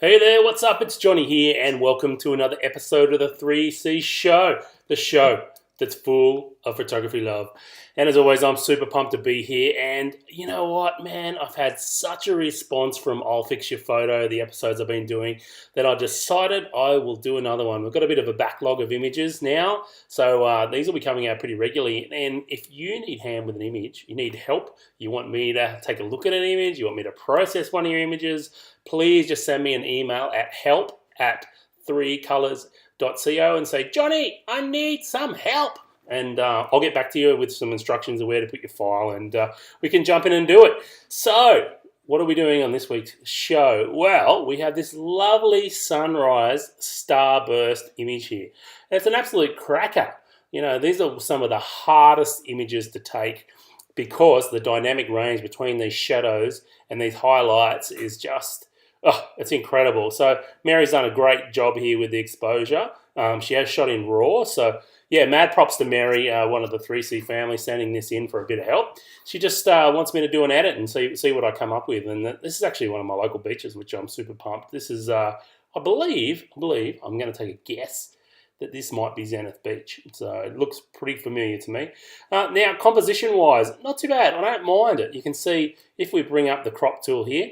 Hey there, what's up? It's Johnny here, and welcome to another episode of the 3C Show, the show that's full of photography love. And as always, I'm super pumped to be here. And you know what, man? I've had such a response from I'll Fix Your Photo, the episodes I've been doing, that I decided I will do another one. We've got a bit of a backlog of images now, so these will be coming out pretty regularly. And if you need hand with an image, you need help, you want me to take a look at an image, you want me to process one of your images, please just send me an email at help@3colors.co and say, Johnny, I need some help. And I'll get back to you with some instructions of where to put your file, and we can jump in and do it. So, what are we doing on this week's show? Well, we have this lovely sunrise starburst image here. And it's an absolute cracker. You know, these are some of the hardest images to take because the dynamic range between these shadows and these highlights is just... oh, it's incredible. So Mary's done a great job here with the exposure. She has shot in RAW. So, yeah, mad props to Mary, one of the 3C family, sending this in for a bit of help. She just wants me to do an edit and see what I come up with. And this is actually one of my local beaches, which I'm super pumped. This is, I believe, I'm going to take a guess that this might be Zenith Beach. So it looks pretty familiar to me. Now, composition-wise, not too bad. I don't mind it. You can see if we bring up the crop tool here,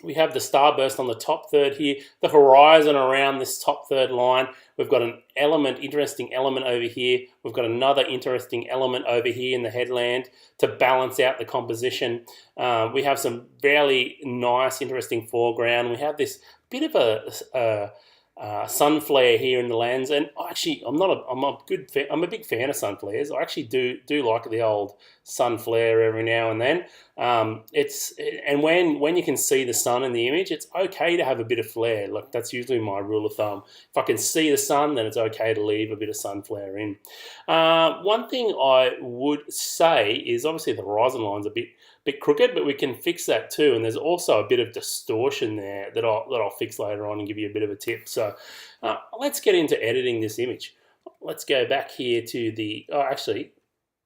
we have the starburst on the top third here, the horizon around this top third line. We've got an interesting element over here. We've got another interesting element over here in the headland to balance out the composition. We have some fairly nice, interesting foreground. We have this bit of a sun flare here in the lens, and actually I'm a big fan of sun flares. I actually do like the old sun flare every now and then. And when you can see the sun in the image, it's okay to have a bit of flare. Like, that's usually my rule of thumb. If I can see the sun, then it's okay to leave a bit of sun flare in. One thing I would say is obviously the horizon line's a bit crooked, but we can fix that too. And there's also a bit of distortion there that I'll fix later on and give you a bit of a tip. So let's get into editing this image. Let's go back here to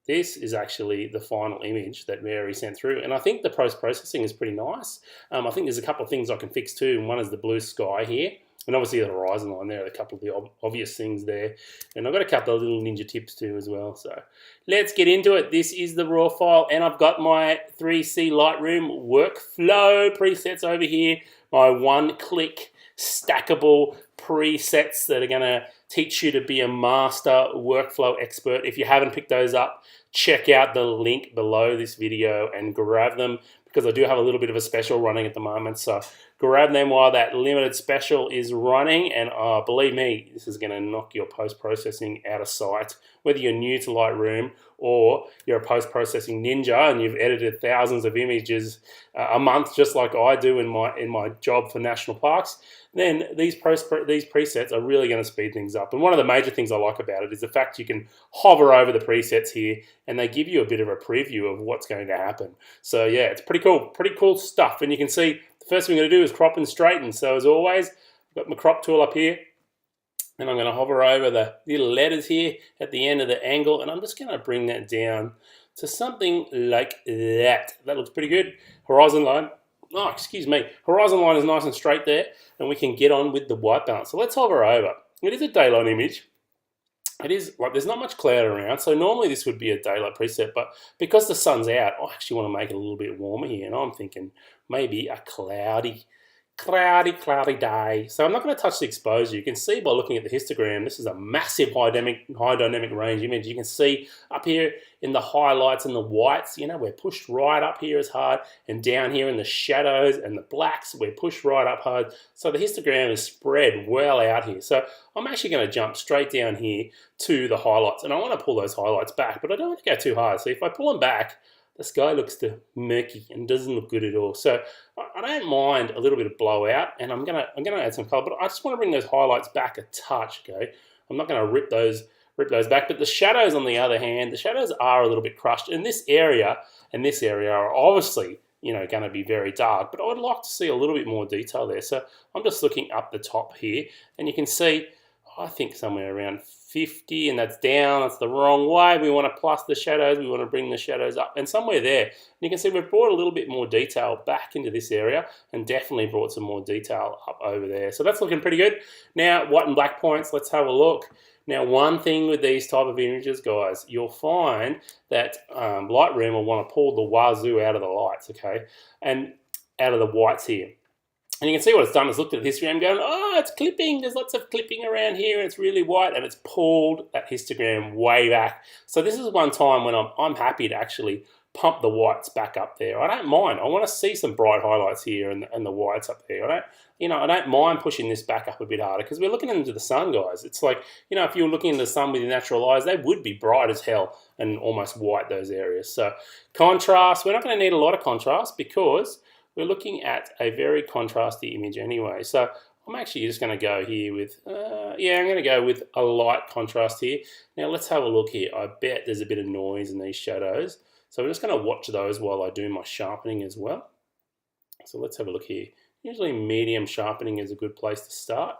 this is actually the final image that Mary sent through. And I think the post-processing is pretty nice. I think there's a couple of things I can fix too. And one is the blue sky here. And obviously the horizon line there are a couple of the obvious things there. And I've got a couple of little ninja tips too as well. So let's get into it. This is the raw file, and I've got my 3C Lightroom workflow presets over here. My one-click stackable presets that are going to teach you to be a master workflow expert. If you haven't picked those up, check out the link below this video and grab them, because I do have a little bit of a special running at the moment. So grab them while that limited special is running, and believe me, this is going to knock your post-processing out of sight. Whether you're new to Lightroom or you're a post-processing ninja and you've edited thousands of images a month, just like I do in my job for national parks, then these presets are really going to speed things up. And one of the major things I like about it is the fact you can hover over the presets here and they give you a bit of a preview of what's going to happen. So yeah, it's pretty cool stuff. And you can see the first thing I'm going to do is crop and straighten. So as always, I've got my crop tool up here, and I'm going to hover over the little letters here at the end of the angle, and I'm just going to bring that down to something like that. That looks pretty good. Horizon line. Oh, excuse me. Horizon line is nice and straight there, and we can get on with the white balance. So let's hover over. It is a daylight image. It is like there's not much cloud around, so normally this would be a daylight preset, but because the sun's out, I actually want to make it a little bit warmer here, and I'm thinking maybe a cloudy day. So I'm not going to touch the exposure. You can see by looking at the histogram, this is a massive high dynamic range image. You can see up here in the highlights and the whites, you know, we're pushed right up here as hard, and down here in the shadows and the blacks, we're pushed right up hard. So the histogram is spread well out here. So I'm actually going to jump straight down here to the highlights, and I want to pull those highlights back, but I don't want to go too hard. So if I pull them back, the sky looks too murky and doesn't look good at all. So I don't mind a little bit of blowout, and I'm gonna add some color, but I just want to bring those highlights back a touch. Okay, I'm not going to rip those back. But the shadows, on the other hand, the shadows are a little bit crushed. And this area and this area are obviously, you know, going to be very dark, but I would like to see a little bit more detail there. So I'm just looking up the top here, and you can see I think somewhere around 50, and that's down, that's the wrong way. We want to plus the shadows, we want to bring the shadows up, and somewhere there. And you can see we've brought a little bit more detail back into this area, and definitely brought some more detail up over there. So that's looking pretty good. Now, white and black points, let's have a look. Now, one thing with these type of images, guys, you'll find that Lightroom will want to pull the wazoo out of the lights, okay, and out of the whites here. And you can see what it's done is looked at the histogram going, oh, it's clipping. There's lots of clipping around here and it's really white, and it's pulled that histogram way back. So this is one time when I'm happy to actually pump the whites back up there. I don't mind. I want to see some bright highlights here and the whites up there. I don't mind pushing this back up a bit harder because we're looking into the sun, guys. It's like, if you were looking into the sun with your natural eyes, they would be bright as hell and almost white, those areas. So contrast, we're not going to need a lot of contrast because we're looking at a very contrasty image anyway. So I'm actually just going to go here with, I'm going to go with a light contrast here. Now let's have a look here. I bet there's a bit of noise in these shadows. So we're just going to watch those while I do my sharpening as well. So let's have a look here. Usually medium sharpening is a good place to start.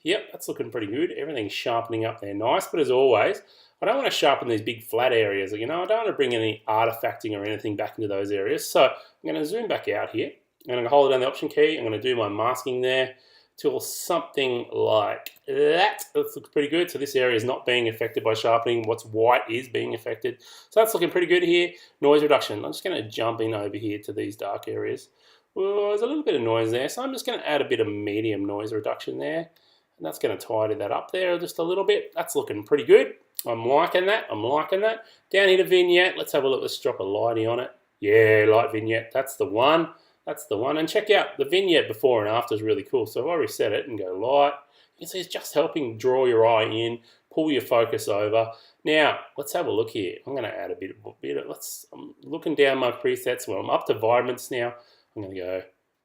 Yep, that's looking pretty good. Everything's sharpening up there nice, but as always, I don't want to sharpen these big flat areas. I don't want to bring any artifacting or anything back into those areas. So I'm going to zoom back out here. I'm going to hold down the Option key. I'm going to do my masking there till something like that. That looks pretty good. So this area is not being affected by sharpening. What's white is being affected. So that's looking pretty good here. Noise reduction. I'm just going to jump in over here to these dark areas. Well, there's a little bit of noise there, so I'm just going to add a bit of medium noise reduction there. And that's going to tidy that up there just a little bit. That's looking pretty good. I'm liking that. I'm liking that. Down here to vignette. Let's have a look. Let's drop a lighty on it. Yeah, light vignette. That's the one. That's the one. And check out the vignette before and after is really cool. So if I reset it and go light, you can see it's just helping draw your eye in, pull your focus over. Now, let's have a look here. I'm going to add a bit of I'm looking down my presets. Well, I'm up to vibrance now. I'm going to go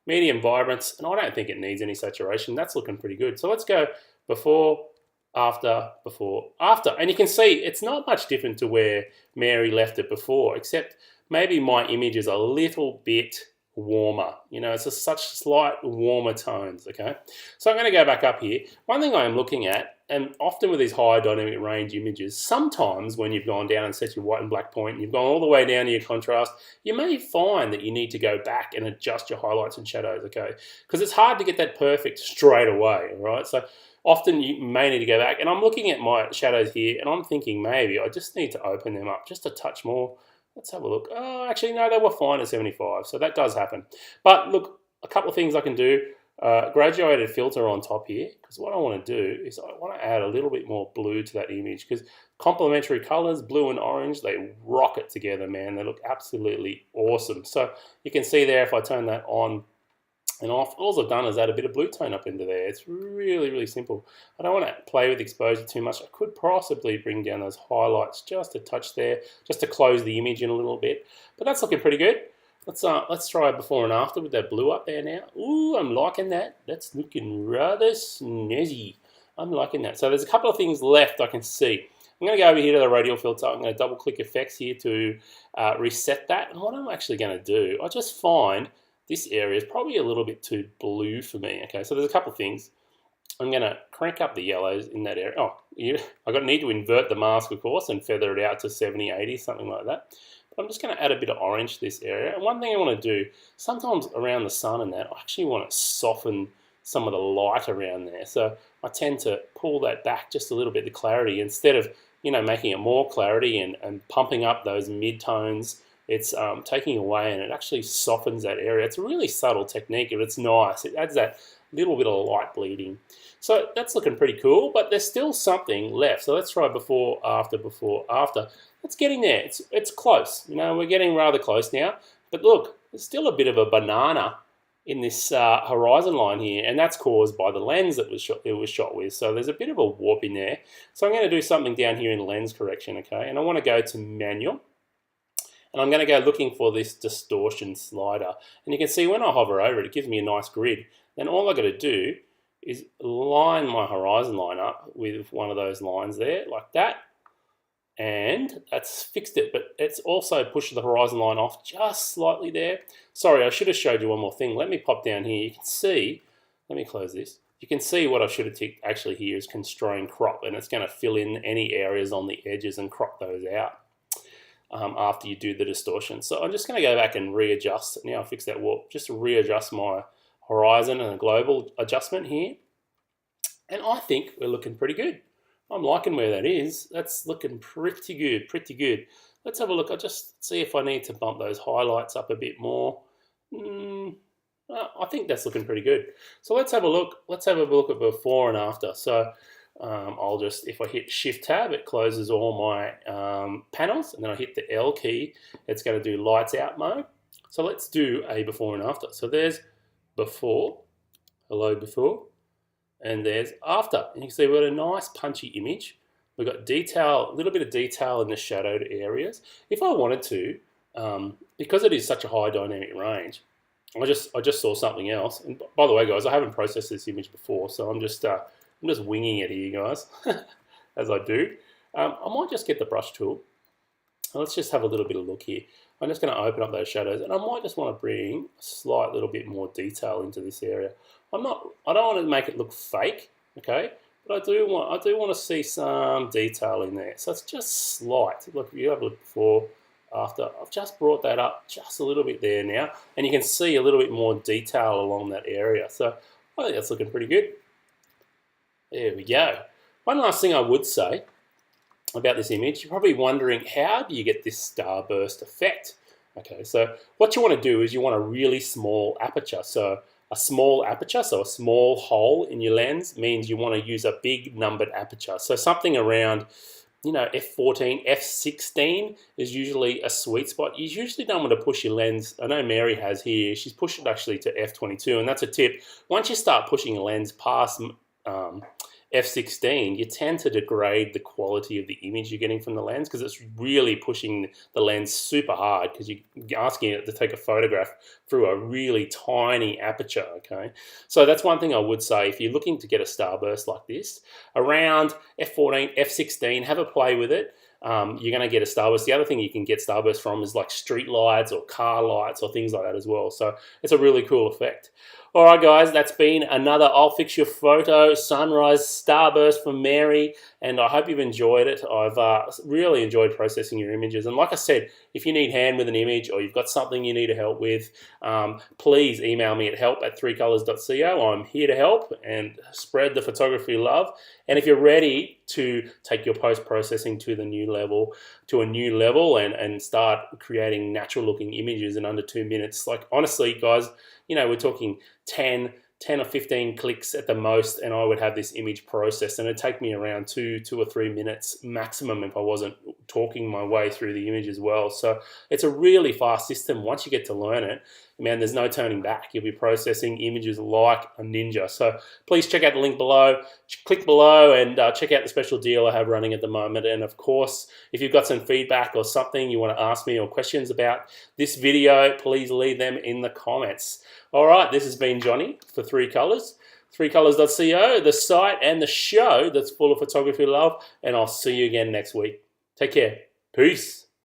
medium vibrance, and I don't think it needs any saturation. That's looking pretty good. So let's go before, after, before, after. And you can see it's not much different to where Mary left it before, except maybe my image is a little bit warmer. It's just such slight warmer tones, okay? So I'm going to go back up here. One thing I am looking at, and often with these high dynamic range images, sometimes when you've gone down and set your white and black point, and you've gone all the way down to your contrast, you may find that you need to go back and adjust your highlights and shadows, okay? Because it's hard to get that perfect straight away, right? So often you may need to go back, and I'm looking at my shadows here, and I'm thinking maybe I just need to open them up just a touch more. Let's have a look. Oh, actually, no, they were fine at 75, so that does happen. But look, a couple of things I can do. Graduated filter on top here, because what I want to do is I want to add a little bit more blue to that image, because complementary colors, blue and orange, they rock it together, man. They look absolutely awesome. So you can see there, if I turn that on and off, all I've done is add a bit of blue tone up into there. It's really, really simple. I don't want to play with exposure too much. I could possibly bring down those highlights just a touch there, just to close the image in a little bit. But that's looking pretty good. Let's try before and after with that blue up there now. Ooh, I'm liking that. That's looking rather snazzy. I'm liking that. So there's a couple of things left I can see. I'm going to go over here to the radial filter. I'm going to double click effects here to reset that. And what I'm actually going to do, I just find this area is probably a little bit too blue for me. Okay, so there's a couple of things. I'm going to crank up the yellows in that area. Oh, need to invert the mask, of course, and feather it out to 70, 80, something like that. I'm just going to add a bit of orange to this area. And one thing I want to do, sometimes around the sun and that, I actually want to soften some of the light around there. So I tend to pull that back just a little bit, the clarity, instead of making it more clarity and pumping up those mid-tones. It's taking away, and it actually softens that area. It's a really subtle technique, but it's nice. It adds that little bit of light bleeding. So that's looking pretty cool, but there's still something left. So let's try before, after, before, after. It's getting there. It's close. We're getting rather close now. But look, there's still a bit of a banana in this horizon line here, and that's caused by the lens that it was shot with. So there's a bit of a warp in there. So I'm going to do something down here in lens correction, okay? And I want to go to manual. And I'm going to go looking for this distortion slider. And you can see when I hover over it, it gives me a nice grid. Then all I've got to do is line my horizon line up with one of those lines there, like that. And that's fixed it, but it's also pushed the horizon line off just slightly there. Sorry, I should have showed you one more thing. Let me pop down here. You can see, let me close this. You can see what I should have ticked actually here is constrain crop, and it's going to fill in any areas on the edges and crop those out after you do the distortion. So I'm just going to go back and readjust. Now I fixed that warp, just to readjust my horizon and a global adjustment here. And I think we're looking pretty good. I'm liking where that is. That's looking pretty good, pretty good. Let's have a look. I'll just see if I need to bump those highlights up a bit more. I think that's looking pretty good. So let's have a look. Let's have a look at before and after. So I'll just, if I hit Shift Tab, it closes all my panels, and then I hit the L key, it's going to do lights out mode. So let's do a before and after. So there's before, hello before, and there's after. And you can see we've got a nice punchy image. We've got detail, a little bit of detail in the shadowed areas. If I wanted to, because it is such a high dynamic range, I just saw something else. And by the way, guys, I haven't processed this image before, so I'm just winging it here, guys, as I do. I might just get the brush tool. Let's just have a little bit of look here. I'm just going to open up those shadows, and I might just want to bring a slight little bit more detail into this area. I don't want to make it look fake, okay? But I do want to see some detail in there. So it's just slight. Look, you have a look before, after. I've just brought that up just a little bit there now, and you can see a little bit more detail along that area. So I think that's looking pretty good. There we go. One last thing I would say about this image, you're probably wondering, how do you get this starburst effect? Okay, so what you want to do is you want a really small aperture. So a small aperture, so a small hole in your lens, means you want to use a big numbered aperture. So something around, f14, f16 is usually a sweet spot. You usually don't want to push your lens. I know Mary has here. She's pushed it actually to f22, and that's a tip. Once you start pushing a lens past f16, you tend to degrade the quality of the image you're getting from the lens, because it's really pushing the lens super hard, because you're asking it to take a photograph through a really tiny aperture, okay? So that's one thing I would say. If you're looking to get a starburst like this, around f14, f16, have a play with it. You're going to get a starburst. The other thing you can get starburst from is like street lights or car lights or things like that as well. So it's a really cool effect. All right, guys, that's been another I'll Fix Your Photo Sunrise Starburst from Mary, and I hope you've enjoyed it. I've really enjoyed processing your images. And like I said, if you need a hand with an image or you've got something you need help with, please email me at help@3colors.co. I'm here to help and spread the photography love. And if you're ready to take your post-processing to a new level and start creating natural-looking images in under 2 minutes, like honestly, guys, we're talking 10 or 15 clicks at the most, and I would have this image processed, and it'd take me around 2 or 3 minutes maximum if I wasn't talking my way through the image as well. So it's a really fast system. Once you get to learn it, man, there's no turning back. You'll be processing images like a ninja. So please check out the link below, click below, and check out the special deal I have running at the moment. And of course, if you've got some feedback or something you want to ask me or questions about this video, please leave them in the comments. All right, this has been Johnny for 3Colors, 3colors.co, the site and the show that's full of photography love, and I'll see you again next week. Take care. Peace.